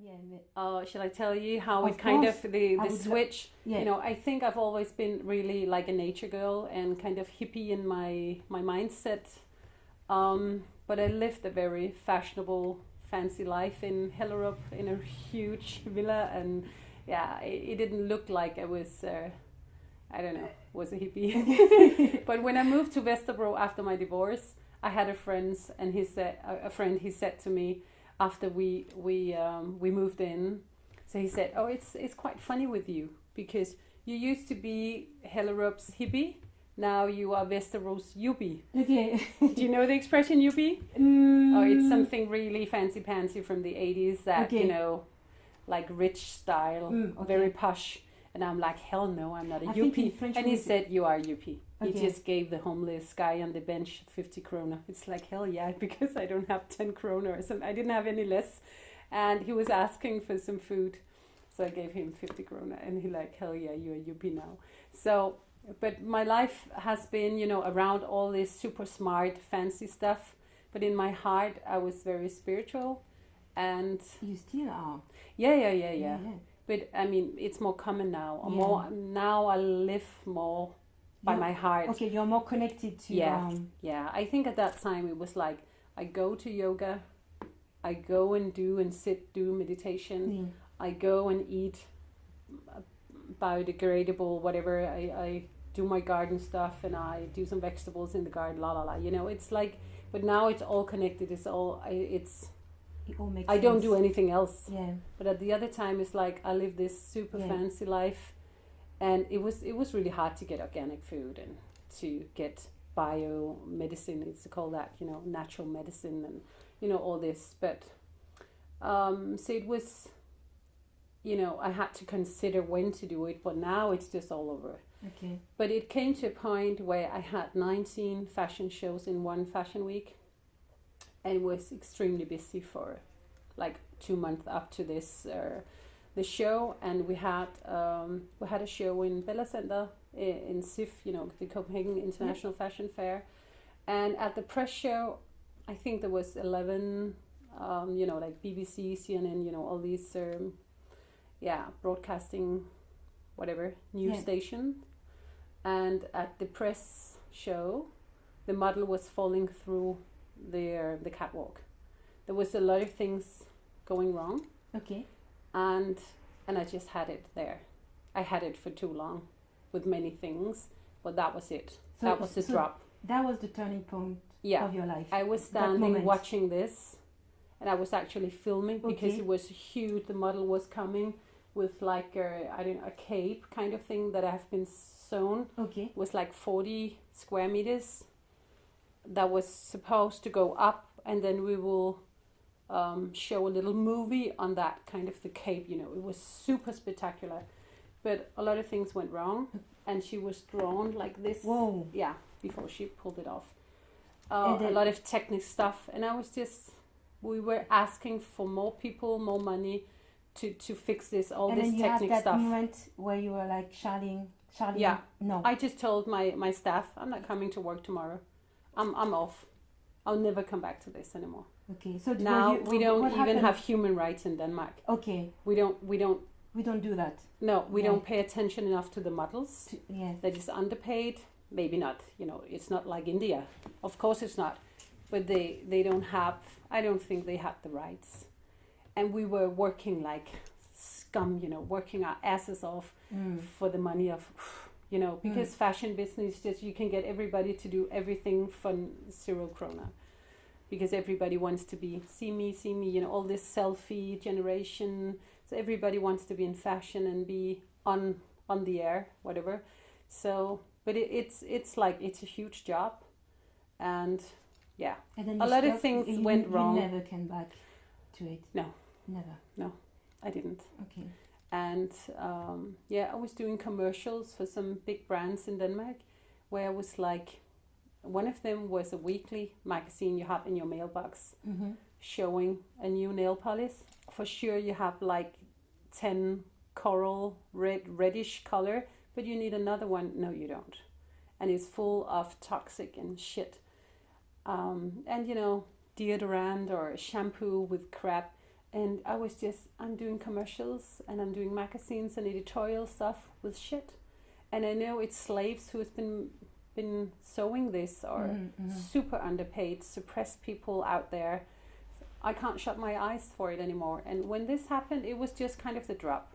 Yeah. Shall I tell you how Of it kind course. of I the would switch? Yeah. You know, I think I've always been really like a nature girl and kind of hippie in my mindset. But I lived a very fashionable, fancy life in Hellerup in a huge villa, and yeah, it didn't look like I was. I don't know, was a hippie. But when I moved to Vesterbro after my divorce, I had a friend. He said to me after we moved in. So he said, "Oh, it's quite funny with you because you used to be Hellerup's hippie. Now you are Vesterbro's yuppie." Okay. Do you know the expression yuppie? Oh, it's something really fancy pantsy from the 80s that, Okay. you know, like rich style, Okay. very posh. And I'm like, hell no, I'm not a I think in yuppie. French And he we- said, you are a yuppie. He Okay. just gave the homeless guy on the bench 50 kroner. It's like, hell yeah, because I don't have 10 kroner or something. I didn't have any less. And he was asking for some food. So I gave him 50 kroner. And he like, hell yeah, you're a yuppie now. So, but my life has been, you know, around all this super smart, fancy stuff. But in my heart, I was very spiritual. And You still are. yeah. But I mean, it's more common now. Yeah. More now, I live more by Yeah. my heart. Okay, you're more connected to. Yeah. Yeah, I think at that time it was like I go to yoga, I go and do meditation, I go and eat biodegradable whatever. I do my garden stuff and I do some vegetables in the garden. La la la. You know, it's like, but now it's all connected. It's all it's. It all makes I don't sense. do anything else. Yeah. But at the other time, it's like I live this super Yeah. fancy life, and it was really hard to get organic food and to get bio medicine. It's called that, you know, natural medicine and you know all this. But so it was, you know, I had to consider when to do it. But now it's just all over. Okay. But it came to a point where I had 19 fashion shows in one fashion week. And was extremely busy for like 2 months up to the show, and we had a show in Bella Center in SIF, you know, the Copenhagen International Fashion Fair, and at the press show, I think there was 11, you know, like BBC, CNN, you know, all these, broadcasting, whatever news station, and at the press show, the model was falling through the catwalk. There was a lot of things going wrong. Okay. And I just had it there. I had it for too long with many things, but that was it. That was the drop. That was the turning point of your life. I was standing watching this, and I was actually filming because Okay. it was huge. The model was coming with like a cape kind of thing that have been sewn. Okay. It was like 40 square meters. That was supposed to go up, and then we will show a little movie on that kind of the cape. You know, it was super spectacular, but a lot of things went wrong, and she was drawn like this. Whoa! Yeah, before she pulled it off. And a lot of technical stuff, and I was just, we were asking for more people, more money to fix this, all And this then you had technical that stuff. moment where you were like, Charline. Yeah. No. I just told my staff, I'm not coming to work tomorrow. I'm off. I'll never come back to this anymore. Okay. So Now we don't what even happened? have human rights in Denmark. Okay. We don't. We don't do that. No, we Yeah. don't pay attention enough to the models. Yeah. They're just underpaid. Maybe not. You know, it's not like India. Of course, it's not. But they don't have. I don't think they have the rights. And we were working like scum. You know, working our asses off for the money of. You know, because fashion business, just you can get everybody to do everything for 0 kroner. Because everybody wants to be, see me, you know, all this selfie generation. So everybody wants to be in fashion and be on the air, whatever. So, but it's like, it's a huge job. And yeah, And then a you lot of stopped, things you, went you wrong. never came back to it. No. Never. I didn't. Okay. And I was doing commercials for some big brands in Denmark, where I was like, one of them was a weekly magazine you have in your mailbox showing a new nail polish. For sure you have like 10 coral reddish color, but you need another one. No, you don't. And it's full of toxic and shit. And you know, deodorant or shampoo with crap. And I was I'm doing commercials and I'm doing magazines and editorial stuff with shit. And I know it's slaves who's been sewing this, or super underpaid, suppressed people out there. I can't shut my eyes for it anymore. And when this happened, it was just kind of the drop.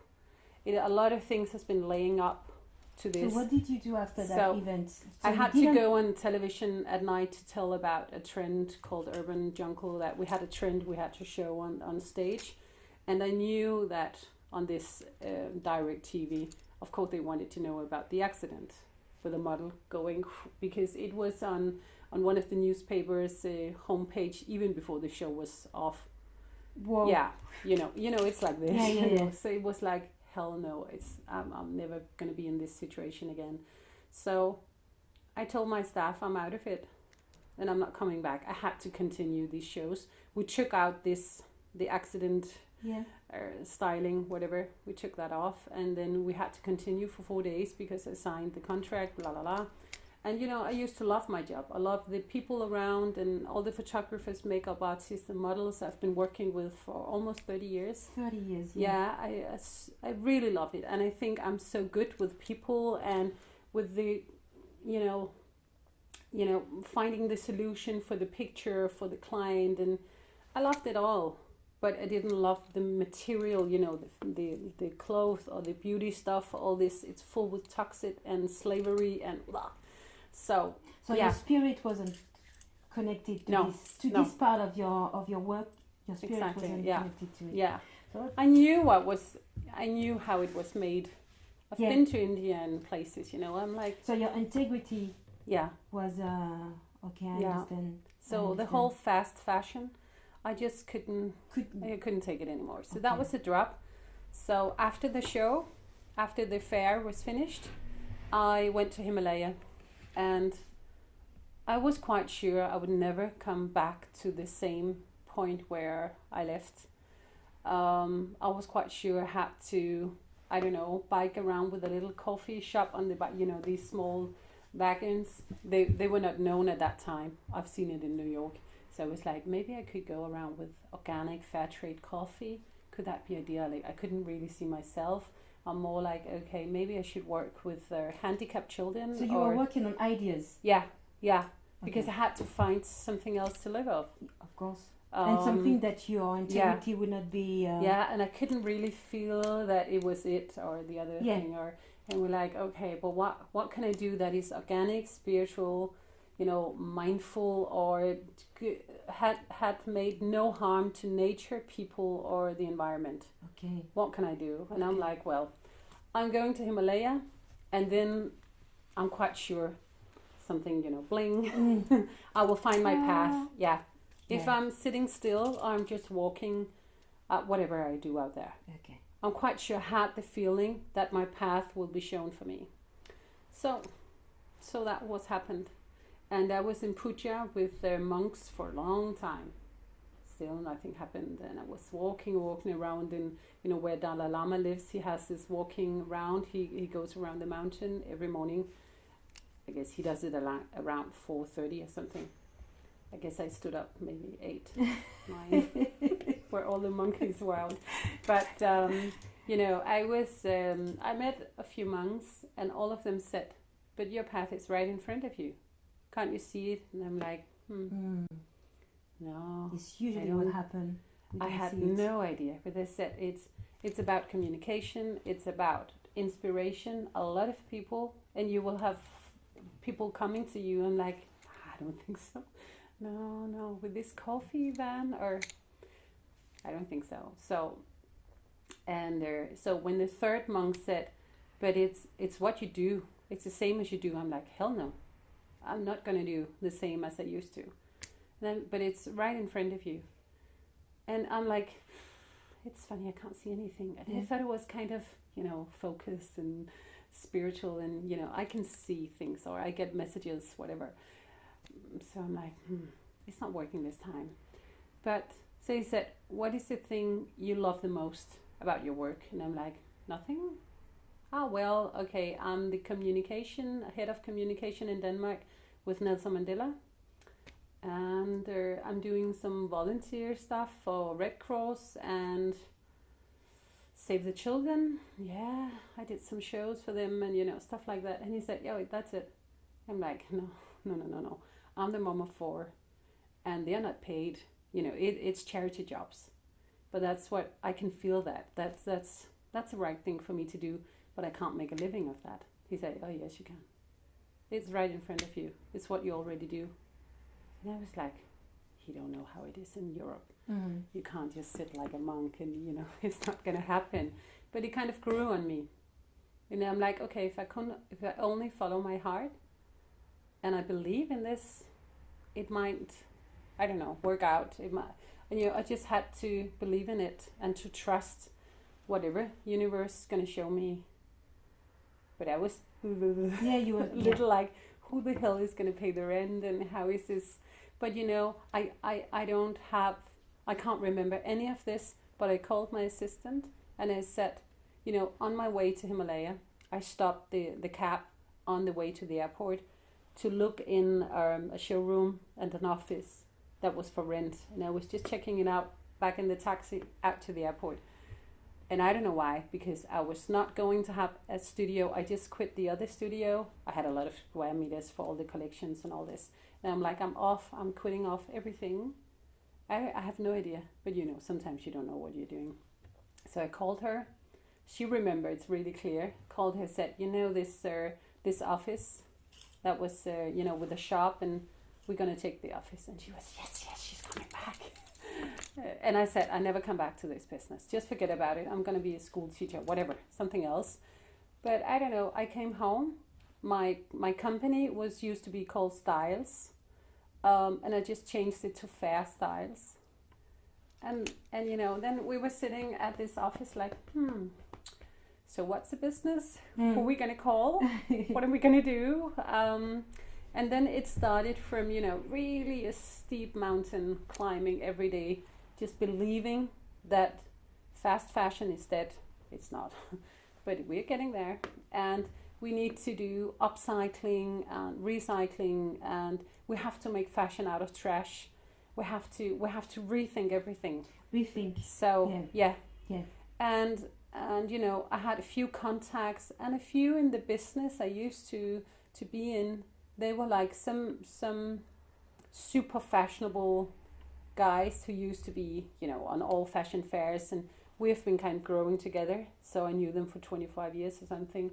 A lot of things has been laying up to this. So what did you do after that event? So I had to go on television at night to tell about a trend called Urban Jungle, that we had a trend we had to show on stage. And I knew that on this direct TV, of course they wanted to know about the accident with a model going, because it was on one of the newspapers' homepage even before the show was off. Whoa. Yeah, you know, it's like this. Yeah. So it was like, hell no, I'm never going to be in this situation again. So I told my staff I'm out of it and I'm not coming back. I had to continue these shows. We took out the accident styling, whatever. We took that off, and then we had to continue for 4 days because I signed the contract, blah, blah, blah. And, you know, I used to love my job. I love the people around and all the photographers, makeup artists and models I've been working with for almost 30 years. 30 years, yeah. I really loved it. And I think I'm so good with people and with the, you know, finding the solution for the picture, for the client. And I loved it all. But I didn't love the material, you know, the clothes or the beauty stuff, all this. It's full with toxic and slavery and blah. So your spirit wasn't connected to this part of your work. Your spirit wasn't connected to it. Yeah. So I knew how it was made. I've been to India and places, you know. I'm like, so your integrity was okay, I understand. So the whole fast fashion, I just couldn't take it anymore. So that was a drop. So after the show, after the fair was finished, I went to Himalaya. And I was quite sure I would never come back to the same point where I left. I was quite sure I had to, I don't know, bike around with a little coffee shop on the back, you know, these small wagons. They were not known at that time. I've seen it in New York. So I was like, maybe I could go around with organic fair trade coffee. Could that be ideal? I couldn't really see myself. I'm more like, okay, maybe I should work with handicapped children. So you were working on ideas? Yeah. Because I had to find something else to live off. Of course. And something that your integrity would not be... and I couldn't really feel that it was it or the other thing. And we're like, okay, but what can I do that is organic, spiritual, you know, mindful, or had made no harm to nature, people, or the environment. Okay. What can I do? And I'm like, well, I'm going to Himalaya, and then I'm quite sure something, you know, bling. I will find my path. Yeah. If I'm sitting still, or I'm just walking, whatever I do out there. Okay. I'm quite sure I had the feeling that my path will be shown for me. So that was happened. And I was in Puja with the monks for a long time. Still nothing happened. And I was walking around in, you know, where Dalai Lama lives. He has this walking around. He goes around the mountain every morning. I guess he does it around 4:30 or something. I guess I stood up maybe 8, 9, where all the monkeys were out. But, you know, I met a few monks, and all of them said, but your path is right in front of you. Can't you see it? And I'm like, no. It's usually what happens. I had no idea. But they said it's about communication. It's about inspiration. A lot of people, and you will have people coming to you and like, I don't think so. No, with this coffee van, or I don't think so. So when the third monk said, but it's what you do. It's the same as you do. I'm like, hell no. I'm not going to do the same as I used to. But it's right in front of you. And I'm like, it's funny, I can't see anything. And I thought it was kind of, you know, focused and spiritual, and, you know, I can see things, or I get messages, whatever. So I'm like, it's not working this time. But so he said, what is the thing you love the most about your work? And I'm like, nothing. Well, okay, I'm the head of communication in Denmark with Nelson Mandela. and I'm doing some volunteer stuff for Red Cross and Save the Children. Yeah, I did some shows for them and, you know, stuff like that. And he said, yeah, that's it. I'm like, no. I'm the mom of 4 and they're not paid. You know, it's charity jobs. But that's what I can feel that's the right thing for me to do, but I can't make a living of that. He said, oh yes, you can. It's right in front of you. It's what you already do. And I was like, you don't know how it is in Europe. Mm-hmm. You can't just sit like a monk and, you know, it's not going to happen. But it kind of grew on me. And I'm like, okay, if I only follow my heart and I believe in this, it might, I don't know, work out. It might, and, you know, I just had to believe in it and to trust whatever universe is going to show me. But I was you were little like, who the hell is going to pay the rent and how is this? But, you know, I can't remember any of this, but I called my assistant and I said, you know, on my way to Himalaya, I stopped the cab on the way to the airport to look in a showroom and an office that was for rent. And I was just checking it out back in the taxi out to the airport. And I don't know why, because I was not going to have a studio. I just quit the other studio. I had a lot of square meters for all the collections and all this. And I'm like, I'm off. I'm quitting off everything. I have no idea. But, you know, sometimes you don't know what you're doing. So I called her. She remembered, it's really clear. Called her, said, you know, this office that was, you know, with a shop, and we're going to take the office. And she was, yes, she's coming back. And I said, I never come back to this business. Just forget about it. I'm going to be a school teacher, whatever, something else. But I don't know. I came home. My company used to be called Styles. And I just changed it to Fair Styles. And you know, then we were sitting at this office like, so what's the business? Who are we going to call? What are we going to do? And then it started from, you know, really a steep mountain climbing every day, just believing that fast fashion is dead. It's not, but we're getting there. And we need to do upcycling and recycling, and we have to make fashion out of trash. We have to rethink everything. So yeah. And you know, I had a few contacts and a few in the business I used to be in. They were like some super fashionable guys who used to be, you know, on all fashion fairs, and we've been kind of growing together. So I knew them for 25 years or something.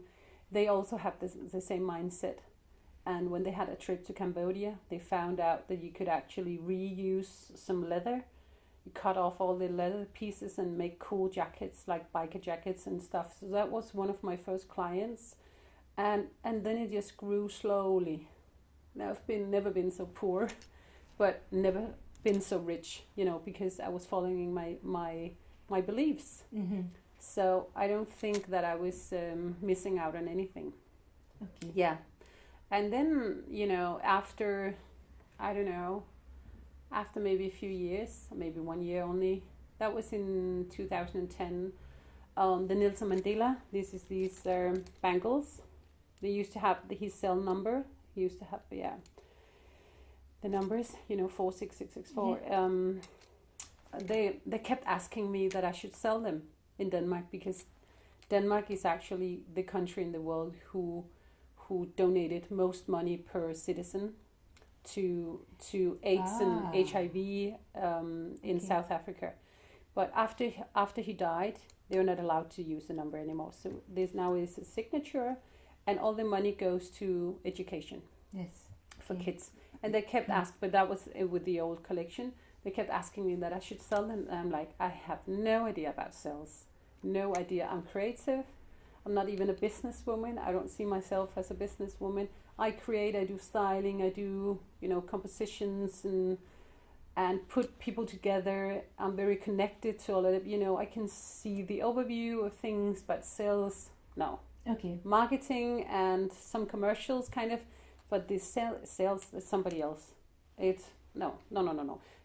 They also have the same mindset. And when they had a trip to Cambodia, they found out that you could actually reuse some leather. You cut off all the leather pieces and make cool jackets, like biker jackets and stuff. So that was one of my first clients. And then it just grew slowly. Now I've never been so poor, but never been so rich, you know, because I was following my beliefs. Mm-hmm. So I don't think that I was missing out on anything. Okay. Yeah. And then, you know, after maybe a few years, maybe 1 year only, that was in 2010, the Nelson Mandela, these bangles. They used to have his cell number. He used to have, the numbers, you know, 46664. Yeah. They kept asking me that I should sell them in Denmark, because Denmark is actually the country in the world who donated most money per citizen to AIDS and HIV in South Africa. But after he died, they were not allowed to use the number anymore. So this now is a signature, and all the money goes to education. Yes. For kids. And they kept asking, but that was with the old collection. They kept asking me that I should sell them. And I'm like, I have no idea about sales. No idea. I'm creative. I'm not even a businesswoman. I don't see myself as a businesswoman. I do styling, I do, you know, compositions and put people together. I'm very connected to all of it. You know, I can see the overview of things, but sales, no. Okay. Marketing and some commercials kind of, but the sales is somebody else. It's no.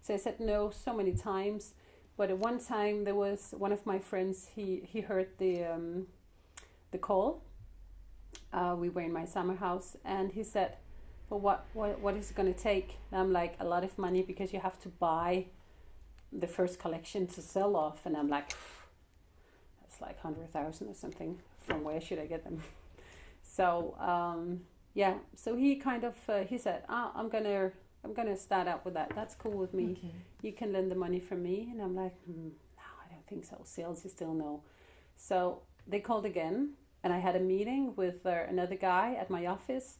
So I said no so many times, but at one time there was one of my friends, he heard the call. We were in my summer house, and he said, but what is it going to take? And I'm like, a lot of money, because you have to buy the first collection to sell off. And I'm like, that's like 100,000 or something. From where should I get them? So so he kind of he said, I'm gonna start out with that. That's cool with me. Okay. You can lend the money from me. And I'm like, no, I don't think so. Sales is still no. So they called again, and I had a meeting with another guy at my office,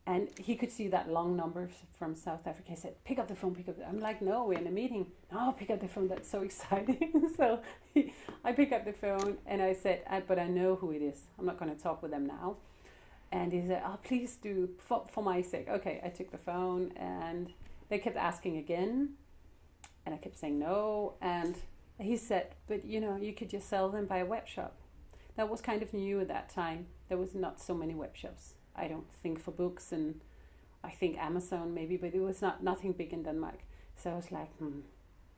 and he could see that long number from South Africa. He said, pick up the phone, pick up the... I'm like, no, we're in a meeting. No, pick up the phone. That's so exciting. So I pick up the phone, and I said, but I know who it is. I'm not going to talk with them now. And he said, please do, for my sake. Okay, I took the phone, and they kept asking again, and I kept saying no. And he said, but you could just sell them by a web shop. That was kind of new at that time. There was not so many web shops, I don't think, for books, and I think Amazon maybe, but it was nothing big in Denmark. So I was like,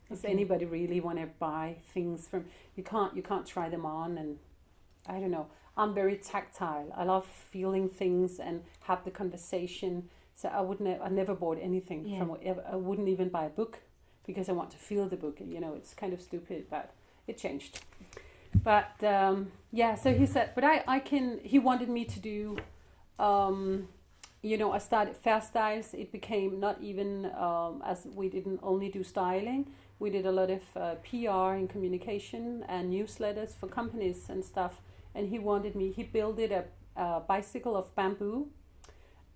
does anybody really want to buy things from... You can't try them on, and I don't know. I'm very tactile. I love feeling things and have the conversation. So I never bought anything from... I wouldn't even buy a book, because I want to feel the book. It's kind of stupid, but it changed. But so he said, but I can... He wanted me to do... I started Fair Styles. It became not even as we didn't only do styling. We did a lot of PR and communication and newsletters for companies and stuff. And he built a bicycle of bamboo,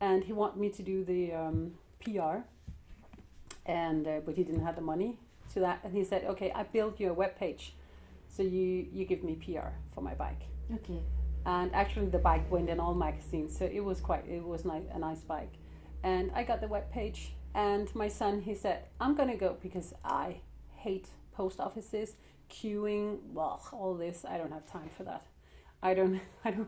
and he wanted me to do the PR. And but he didn't have the money to that. And he said, okay, I built you a webpage, so you give me PR for my bike. Okay. And actually the bike went in all magazines, so it was a nice bike. And I got the webpage, and my son, he said, I'm gonna go, because I hate post offices, queuing, all this. I don't have time for that. I don't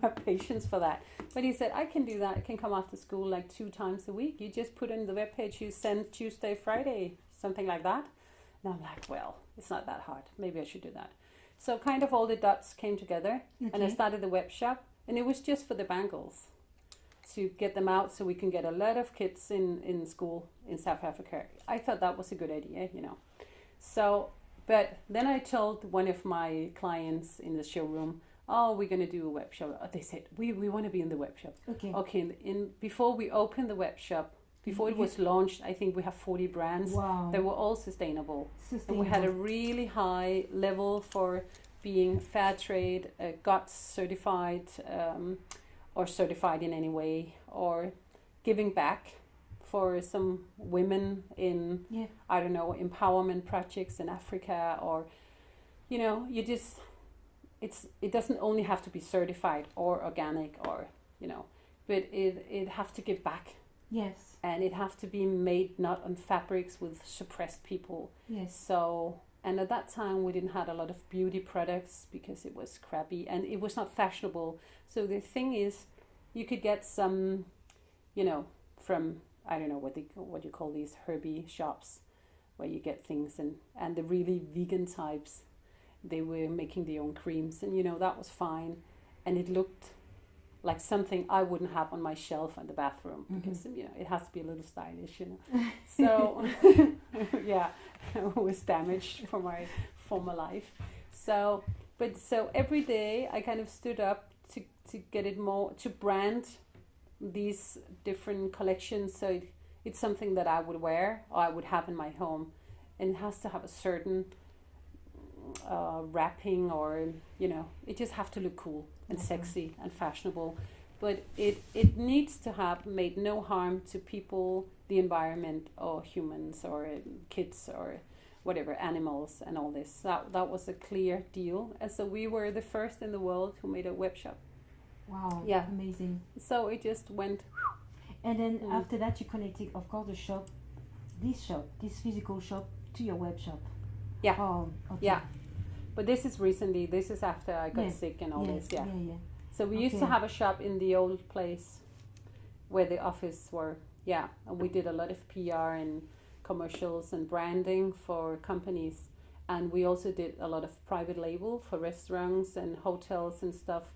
have patience for that. But he said, I can do that. I can come after school like 2 times a week. You just put in the webpage, you send Tuesday, Friday, something like that. And I'm like, well, it's not that hard. Maybe I should do that. So kind of all the dots came together, and I started the web shop, and it was just for the bangles, to get them out so we can get a lot of kids in school in South Africa. I thought that was a good idea, So, but then I told one of my clients in the showroom, we're going to do a web shop. They said, we want to be in the web shop. Okay. Before we opened the web shop, before it was launched, I think we have 40 brands. Wow. They were all sustainable. And we had a really high level for being fair trade, GOTS certified, or certified in any way, or giving back for some women in, I don't know, empowerment projects in Africa, or, it doesn't only have to be certified or organic, or, but it have to give back. Yes. And it have to be made not on fabrics with suppressed people. Yes. So, and at that time we didn't have a lot of beauty products, because it was crappy and it was not fashionable. So the thing is, you could get some, from, I don't know what you call these herby shops, where you get things, and the really vegan types, they were making their own creams, and that was fine, and it looked like something I wouldn't have on my shelf in the bathroom, because it has to be a little stylish, So it was damaged from my former life. So every day I kind of stood up to get it more, to brand these different collections, so it's something that I would wear or I would have in my home, and it has to have a certain wrapping, or it just have to look cool and sexy and fashionable, but it needs to have made no harm to people, the environment, or humans, or kids, or whatever, animals, and all this. That was a clear deal, and so we were the first in the world who made a web shop. Wow. Yeah. Amazing. So it just went. And then after that, you connected, of course, this physical shop, to your web shop. Yeah. Oh, okay. Yeah. But this is recently. This is after I got sick and all this. Yeah. So we used to have a shop in the old place where the office were. Yeah. And we did a lot of PR and commercials and branding for companies. And we also did a lot of private label for restaurants and hotels and stuff.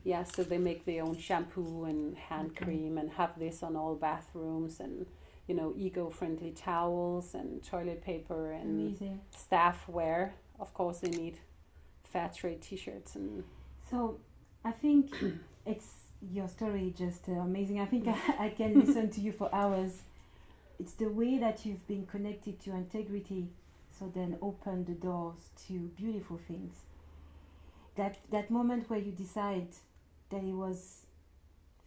Yeah, so they make their own shampoo and hand cream and have this on all bathrooms and, you know, eco-friendly towels and toilet paper and Amazing. staff wear. Of course, they need fair trade t-shirts. And so I think it's your story just amazing. I think I can listen to you for hours. It's the way that you've been connected to integrity, so then open the doors to beautiful things. That moment where you decide that it was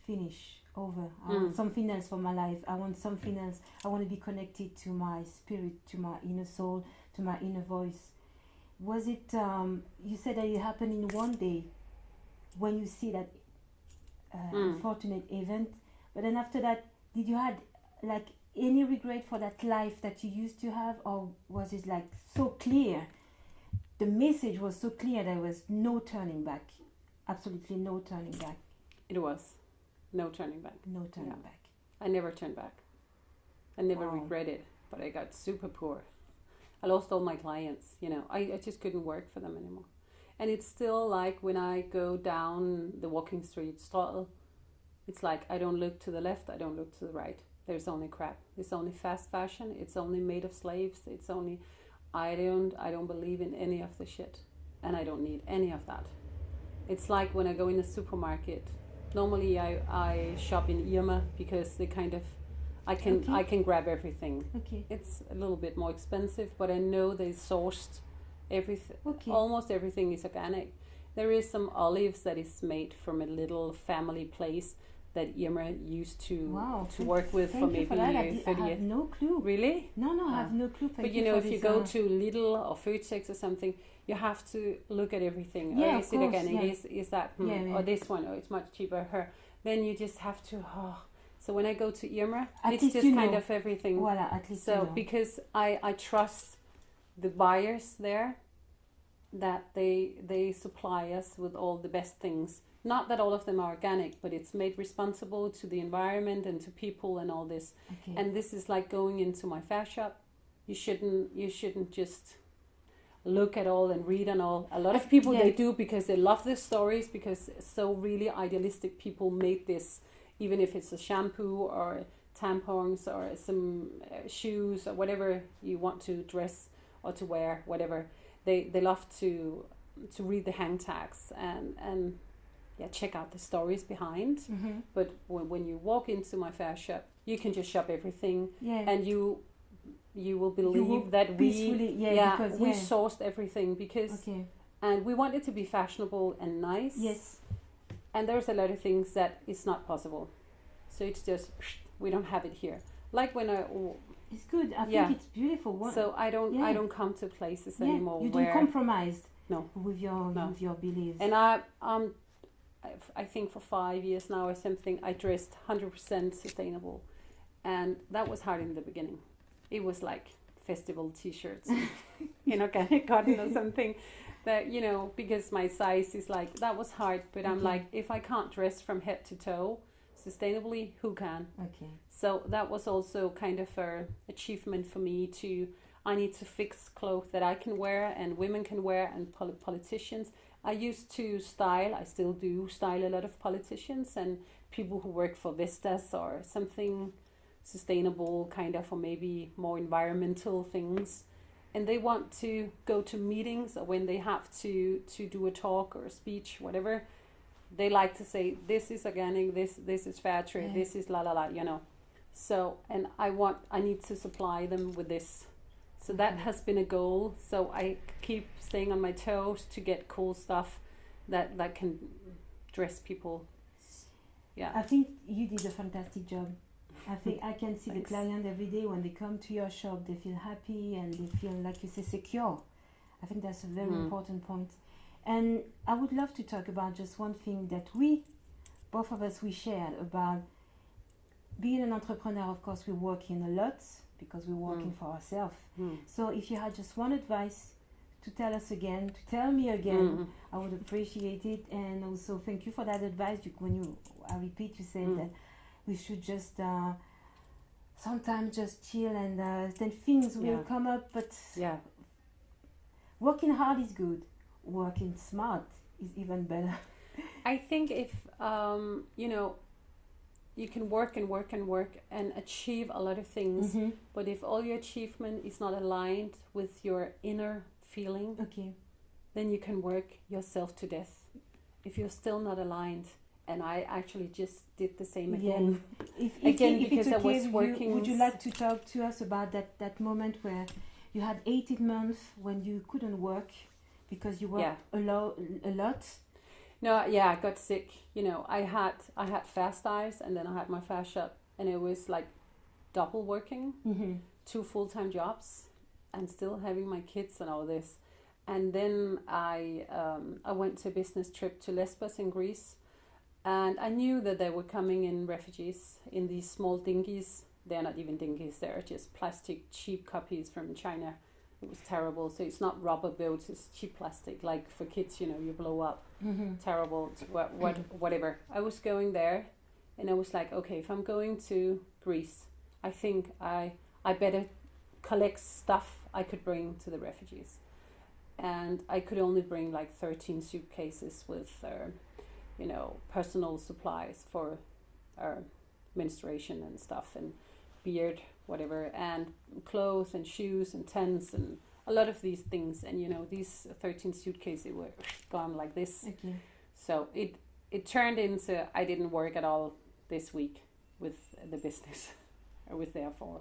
finished, over. I want something else for my life. I want something else. I want to be connected to my spirit, to my inner soul, to my inner voice. Was it, you said that it happened in one day when you see that unfortunate event, but then after that, did you had like any regret for that life that you used to have, or was it like so clear? The message was so clear there was no turning back. Absolutely no turning back. it was no turning back. No turning back. I never turned back. I never regretted, but I got super poor. I lost all my clients, you know. I just couldn't work for them anymore. And it's still like when I go down the walking street, Strøget, it's like I don't look to the left, I don't look to the right. There's only crap. It's only fast fashion. It's only made of slaves. It's only, I don't believe in any of the shit. And I don't need any of that. It's like when I go in a supermarket. Normally I shop in Irma because they kind of, I can grab everything. Okay. It's a little bit more expensive, but I know they sourced everything. Okay. Almost everything is organic. There is some olives that is made from a little family place that Irma used to work with for maybe 30 years. I have no clue. Really? No, I have no clue. But you know, if you go to Lidl or Foodsex or something, you have to look at everything. Yeah, is it organic? Is that or this one? Oh, it's much cheaper. Then you just have to. So when I go to Irma, it's just kind of everything. Voilà, at least so because I trust the buyers there, that they supply us with all the best things. Not that all of them are organic, but it's made responsible to the environment and to people and all this. Okay. And this is like going into my fair shop. You shouldn't just look at all and read on all. A lot of people they do because they love the stories, because so really idealistic people made this, even if it's a shampoo or tampons or some shoes or whatever you want to dress or to wear, whatever. They love to read the hang tags and check out the stories behind. Mm-hmm. But when you walk into my fair shop, you can just shop everything, and you will believe that we sourced everything because and we want it to be fashionable and nice. Yes. And there's a lot of things that it's not possible. So it's just we don't have it here. Like when it's good. I think it's beautiful. So I don't come to places anymore. You don't compromise. No. With your beliefs. And I think for 5 years now or something, I dressed 100% sustainable, and that was hard in the beginning. It was like festival T-shirts in organic cotton or something. That because my size is like that was hard. But I'm like, if I can't dress from head to toe sustainably, who can? Okay. So that was also kind of an achievement for me I need to fix clothes that I can wear and women can wear and politicians. I used to style, I still do style a lot of politicians and people who work for Vestas or something sustainable kind of, or maybe more environmental things. And they want to go to meetings, or when they have to do a talk or a speech, whatever, they like to say, this is organic, this is fair trade, this is la. So, and I need to supply them with this. So that has been a goal. So I keep staying on my toes to get cool stuff that can dress people. Yeah. I think you did a fantastic job. I think I can see the client every day when they come to your shop, they feel happy and they feel, like you say, secure. I think that's a very important point. And I would love to talk about just one thing that both of us, we shared about being an entrepreneur. Of course, we're working a lot, because we're working for ourselves. So if you had just one advice to tell us again, to tell me again, I would appreciate it. And also thank you for that advice. I repeat, you said that we should just sometimes just chill, and then things will come up. But working hard is good. Working smart is even better. I think if you know, you can work and work and work and achieve a lot of things, but if all your achievement is not aligned with your inner feeling, Okay. then you can work yourself to death. If you're still not aligned, and I actually just did the same again. If Because it's I okay was with working. you, would you like to talk to us about that moment where you had 18 months when you couldn't work because you worked a lot? No, yeah, I got sick. You know, I had fast eyes, and then I had my fast shut, and it was like double working, 2 full-time jobs, and still having my kids and all this. And then I went to a business trip to Lesbos in Greece, and I knew that they were coming in refugees in these small dinghies. They're not even dinghies; they're just plastic cheap copies from China. It was terrible. So it's not rubber boats; it's cheap plastic, like for kids. You know, you blow up. Terrible. Whatever. I was going there, and I was like, okay, if I'm going to Greece, I think I better collect stuff I could bring to the refugees. And I could only bring like 13 suitcases with, you know, personal supplies for menstruation and stuff, and beard, whatever, and clothes and shoes and tents and a lot of these things. And, you know, these 13 suitcases were gone like this. Okay. So it turned into I didn't work at all this week with the business I was there for.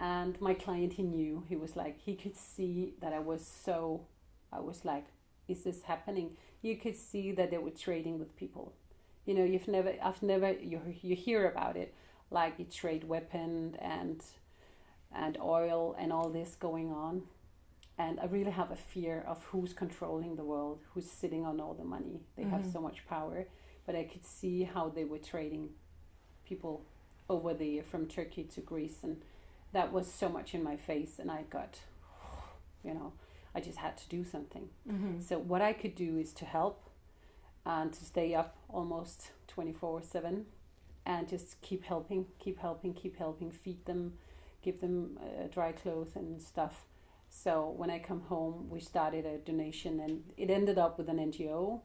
And my client, he knew, he was like, he could see that I was like, is this happening? You could see that they were trading with people. You know, you hear about it, like you trade weapon and oil and all this going on. And I really have a fear of who's controlling the world, who's sitting on all the money. They have so much power, but I could see how they were trading people over there from Turkey to Greece, and that was so much in my face, and I got, you know, I just had to do something. So what I could do is to help and to stay up almost 24/7 and just keep helping, feed them, give them dry clothes and stuff. So when I come home, we started a donation, and it ended up with an NGO.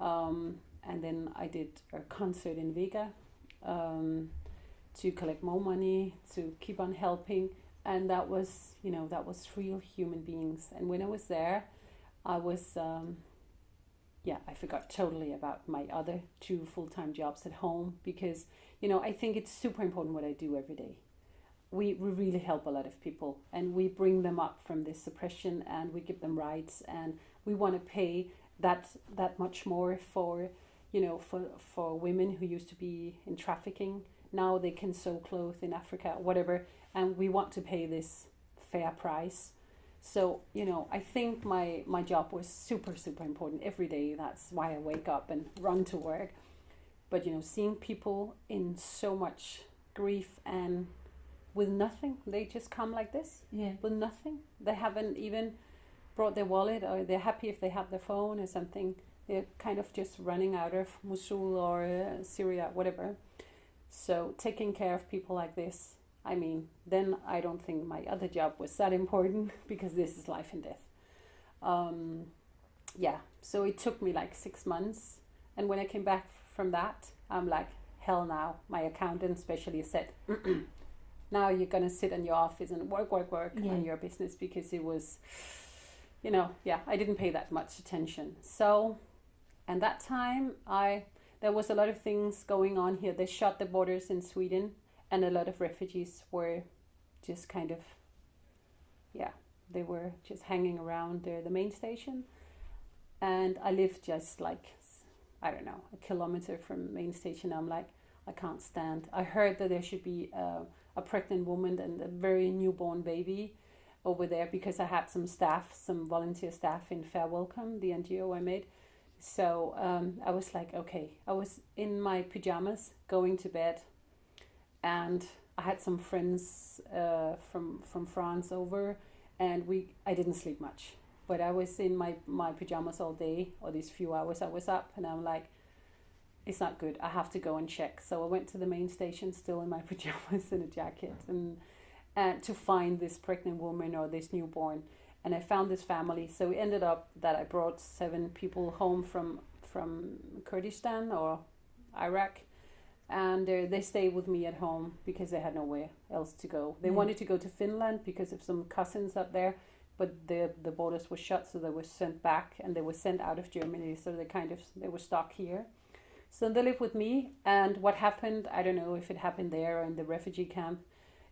And then I did a concert in Vega, to collect more money, to keep on helping. And that was, you know, that was real human beings. And when I was there, I was, I forgot totally about my other 2 full-time jobs at home, because, you know, I think it's super important what I do every day. We really help a lot of people, and we bring them up from this suppression, and we give them rights, and we want to pay that much more for, you know, for women who used to be in trafficking. Now they can sew clothes in Africa, whatever, and we want to pay this fair price. So, you know, I think my job was super, super important every day. That's why I wake up and run to work. But, you know, seeing people in so much grief and with nothing, they just come like this, with nothing. They haven't even brought their wallet, or they're happy if they have their phone or something. They're kind of just running out of Mosul or Syria, whatever. So taking care of people like this, I mean, then I don't think my other job was that important, because this is life and death. So it took me like 6 months. And when I came back from that, I'm like, hell now. My accountant especially said, now you're going to sit in your office and work on your business, because it was, you know, I didn't pay that much attention. So, and that time there was a lot of things going on here. They shut the borders in Sweden, and a lot of refugees were just kind of, they were just hanging around the main station. And I lived just like, I don't know, a kilometer from main station. I'm like, I can't stand. I heard that there should be a pregnant woman and a very newborn baby over there, because I had some volunteer staff in Fair Welcome, the NGO I made. So I was like, okay, I was in my pajamas going to bed, and I had some friends from France over, and I didn't sleep much, but I was in my pajamas all day, or these few hours I was up, and I'm like, it's not good, I have to go and check. So I went to the main station still in my pajamas and a jacket, and to find this pregnant woman or this newborn. and I found this family. So it ended up that I brought 7 people home from Kurdistan or Iraq, and they stayed with me at home because they had nowhere else to go. They wanted to go to Finland because of some cousins up there, but the borders were shut, so they were sent back, and they were sent out of Germany, so they were stuck here. So they lived with me, and what happened, I don't know if it happened there or in the refugee camp,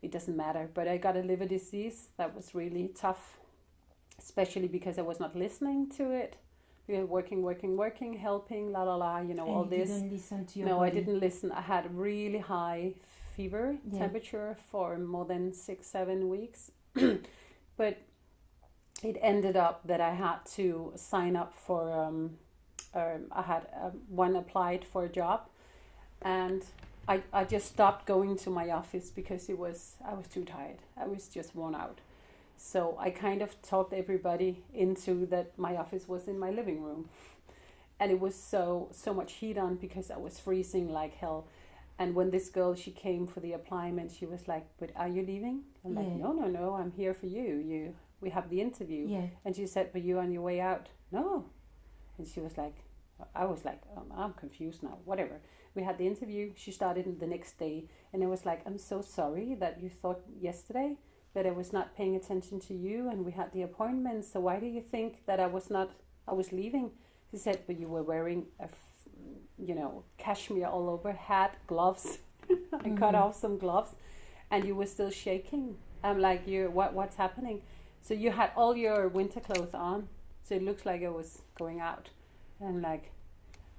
it doesn't matter, but I got a liver disease that was really tough, especially because I was not listening to it. We were working, helping, and all this. You didn't listen to your No, body. I didn't listen. I had really high fever, temperature for more than 6-7 weeks. But it ended up that I had to sign up for, I had one applied for a job, and I just stopped going to my office because I was too tired. I was just worn out. So I kind of talked everybody into that my office was in my living room. And it was so much heat on because I was freezing like hell. And when this girl, she came for the appointment, she was like, "But are you leaving?" I'm like, no, I'm here for you. We have the interview. Yeah. And she said, "But you on your way out?" "No." And she was like, I was like, I'm confused now, whatever. We had the interview. She started the next day. And I was like, "I'm so sorry that you thought yesterday that I was not paying attention to you, and we had the appointment. So why do you think that I was leaving?" She said, "But you were wearing cashmere all over, hat, gloves." I cut off some gloves, and you were still shaking. I'm like, what's happening? So you had all your winter clothes on, so it looks like I was going out. And like,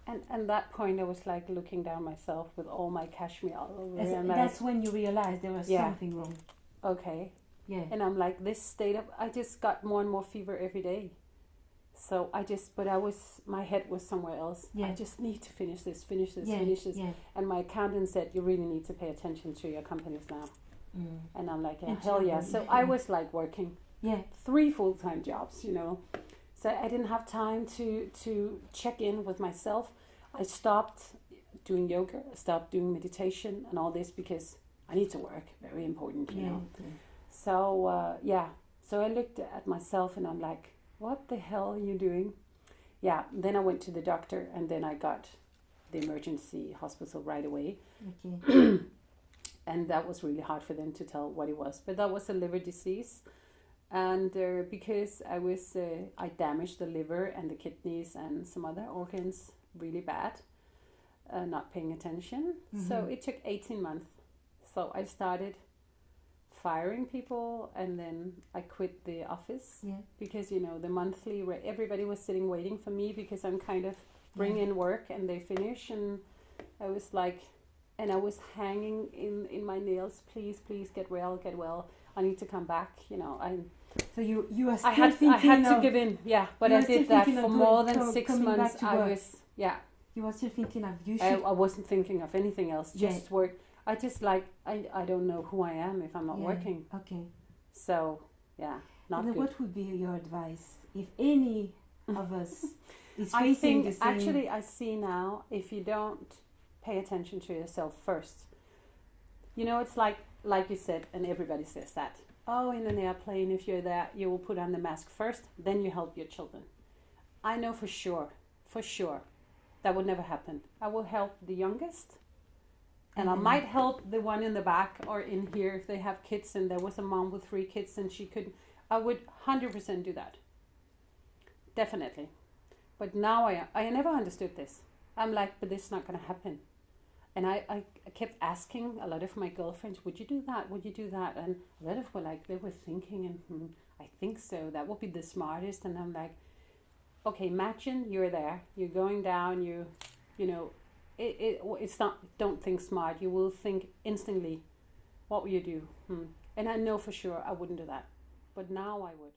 and that point I was like looking down myself with all my cashmere all over. And that's when you realized there was something wrong. Okay. Yeah. And I'm like, this state of, I just got more and more fever every day. So my head was somewhere else. Yeah. I just need to finish this. Yeah. And my accountant said, "You really need to pay attention to your companies now." And I'm like, And hell yeah. So I was like working 3 full-time jobs, So I didn't have time to check in with myself. I stopped doing yoga, I stopped doing meditation and all this because I need to work. Very important, you know. So, So I looked at myself and I'm like, what the hell are you doing? Yeah, then I went to the doctor, and then I got the emergency hospital right away. Okay. And that was really hard for them to tell what it was. But that was a liver disease. And because I damaged the liver and the kidneys and some other organs really bad, not paying attention. So it took 18 months. So I started firing people, and then I quit the office because the monthly everybody was sitting waiting for me because I'm kind of bring in work and they finish, and I was like, and I was hanging in my nails, please get well, I need to come back, So you are still I had to give in, but I did that for more than 6 months. You were still thinking of you I wasn't thinking of anything else, just work. I just I don't know who I am if I'm not working. Okay. So, not good. What would be your advice if any of us is facing the same? Actually, I see now, if you don't pay attention to yourself first, it's like you said, and everybody says that. Oh, in an airplane, if you're there, you will put on the mask first, then you help your children. I know for sure, that would never happen. I will help the youngest. And I might help the one in the back or in here if they have kids, and there was a mom with 3 kids and she couldn't. I would 100% do that. Definitely. But now I never understood this. I'm like, but this is not going to happen. And I kept asking a lot of my girlfriends, would you do that? Would you do that? And a lot of they were thinking, and I think so. That would be the smartest. And I'm like, okay, imagine you're there. You're going down, it's not, don't think smart. You will think instantly, what will you do? And I know for sure I wouldn't do that. But now I would.